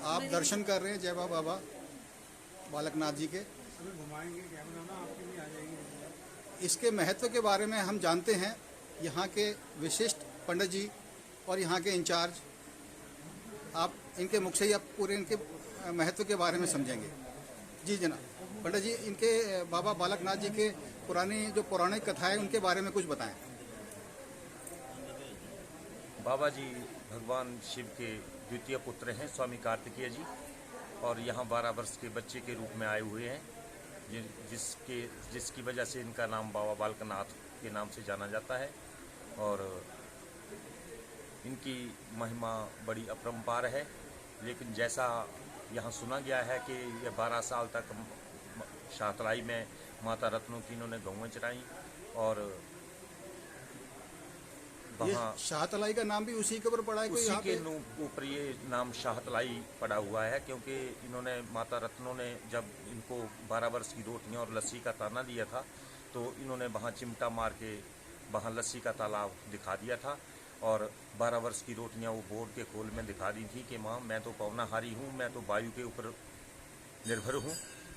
आप दर्शन कर रहे हैं जय बाबा बालकनाथ जी के। घुमाएंगे, क्या बनाना आपके भी आ जाएगी। इसके महत्व के बारे में हम जानते हैं, यहाँ के विशिष्ट पंडित जी और यहाँ के इंचार्ज, आप इनके मुख से ही आप पूरे इनके महत्व के बारे में समझेंगे। जी जनाब। पंडित जी, इनके बाबा बालकनाथ जी के पुरानी जो पौराणिक कथा है उनके बारे में कुछ बताएं। बाबा जी भगवान शिव के द्वितीय पुत्र हैं, स्वामी कार्तिकेय जी, और यहाँ 12 वर्ष के बच्चे के रूप में आए हुए हैं, जिसकी वजह से इनका नाम बाबा बालकनाथ के नाम से जाना जाता है। और इनकी महिमा बड़ी अपरंपार है, लेकिन जैसा यहाँ सुना गया है कि ये 12 साल तक शाहतलाई में माता रत्नों की इन्होंने गौएं चराई, और ये शाहतलाई का नाम भी उसी के ऊपर पड़ा है? कोई उसी के ऊपर ये नाम शाहतलाई पड़ा हुआ है, क्योंकि इन्होंने माता रत्नों ने जब इनको 12 वर्ष की रोटियां और लस्सी का ताना दिया था, तो इन्होंने वहाँ चिमटा मार के वहाँ लस्सी का तालाब दिखा दिया था, और 12 वर्ष की रोटियां वो बोर्ड के खोल में दिखा दी थी कि माँ मैं तो पवनाहारी हूँ, मैं तो वायु के ऊपर निर्भर हूँ,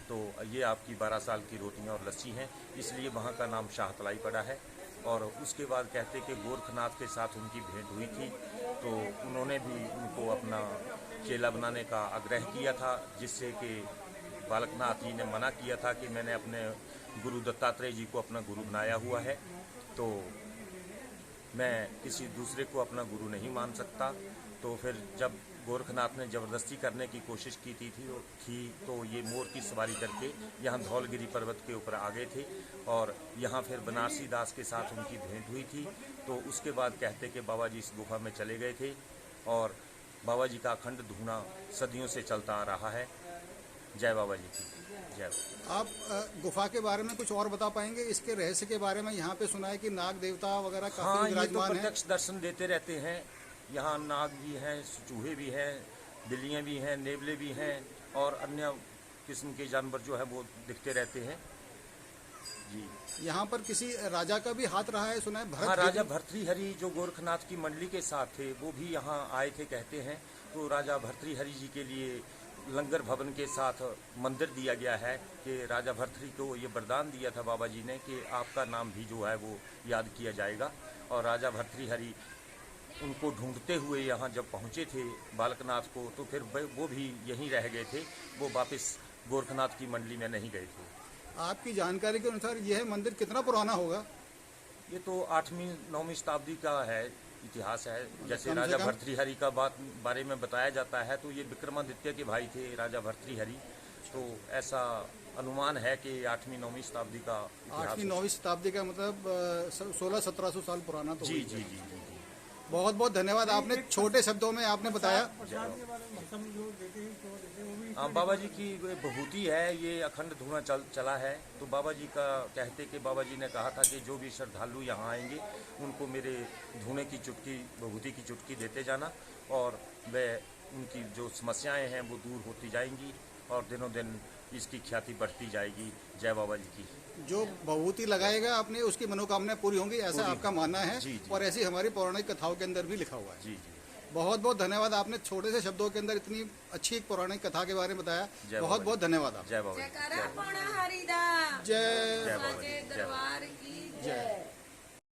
तो ये आपकी 12 साल की रोटियां और लस्सी हैं, इसलिए वहाँ का नाम शाहतलाई पड़ा है। और उसके बाद कहते कि गोरखनाथ के साथ उनकी भेंट हुई थी, तो उन्होंने भी उनको अपना चेला बनाने का आग्रह किया था, जिससे कि बालकनाथ जी ने मना किया था कि मैंने अपने गुरु दत्तात्रेय जी को अपना गुरु बनाया हुआ है, तो मैं किसी दूसरे को अपना गुरु नहीं मान सकता। तो फिर जब गोरखनाथ ने ज़बरदस्ती करने की कोशिश की थी तो ये मोर की सवारी करके यहाँ धौलगिरी पर्वत के ऊपर आ गए थे, और यहाँ फिर बनारसी दास के साथ उनकी भेंट हुई थी। तो उसके बाद कहते कि बाबा जी इस गुफा में चले गए थे, और बाबा जी का अखंड धूना सदियों से चलता आ रहा है। जय बाबा जी की जय। आप गुफा के बारे में कुछ और बता पाएंगे? इसके रहस्य के बारे में यहाँ पे सुना है कि नाग देवता वगैरह काफी विराजमान हैं। प्रत्यक्ष दर्शन देते रहते हैं। यहाँ नाग भी हैं, चूहे भी हैं, बिल्लियाँ भी हैं, नेवले भी हैं, और अन्य किस्म के जानवर जो है वो दिखते रहते हैं। जी, यहाँ पर किसी राजा का भी हाथ रहा है सुना है? हाँ, राजा भर्तृहरि जो गोरखनाथ की मंडली के साथ थे, वो भी यहाँ आए थे कहते हैं। तो राजा भर्तृहरि जी के लिए लंगर भवन के साथ मंदिर दिया गया है कि राजा भर्तृहरि को ये वरदान दिया था बाबा जी ने कि आपका नाम भी जो है वो याद किया जाएगा। और राजा भर्तृहरि उनको ढूंढते हुए यहाँ जब पहुँचे थे बालकनाथ को, तो फिर वो भी यहीं रह गए थे, वो वापस गोरखनाथ की मंडली में नहीं गए थे। आपकी जानकारी के अनुसार यह मंदिर कितना पुराना होगा? ये तो 8वीं-9वीं शताब्दी का है, इतिहास है। जैसे राजा भर्तृहरि का बारे में बताया जाता है, तो ये विक्रमादित्य के भाई थे राजा भर्तृहरि, तो ऐसा अनुमान है कि 8वीं-9वीं शताब्दी का 8वीं-9वीं शताब्दी का मतलब 1600-1700 साल पुराना तो जी जी जी जी। बहुत बहुत धन्यवाद, आपने छोटे शब्दों में आपने बताया। बाबा जी की विभूति है, ये अखंड धुआं चला है। तो बाबा जी का कहते कि बाबा जी ने कहा था कि जो भी श्रद्धालु यहाँ आएंगे उनको मेरे धुएं की चुटकी, विभूति की चुटकी देते जाना, और वह उनकी जो समस्याएं हैं वो दूर होती जाएंगी, और दिनों दिन इसकी ख्याति बढ़ती जाएगी। जय बाबा जी की। जो विभूति लगाएगा आपने उसकी मनोकामना पूरी होंगी, ऐसा आपका मानना है? जी, जी। और ऐसी हमारी पौराणिक कथाओं के अंदर भी लिखा हुआ है। जी जी। बहुत बहुत धन्यवाद, आपने छोटे से शब्दों के अंदर इतनी अच्छी एक पौराणिक कथा के बारे में बताया। बहुत बहुत धन्यवाद आप। जय बाबा। जय बाबा। जय।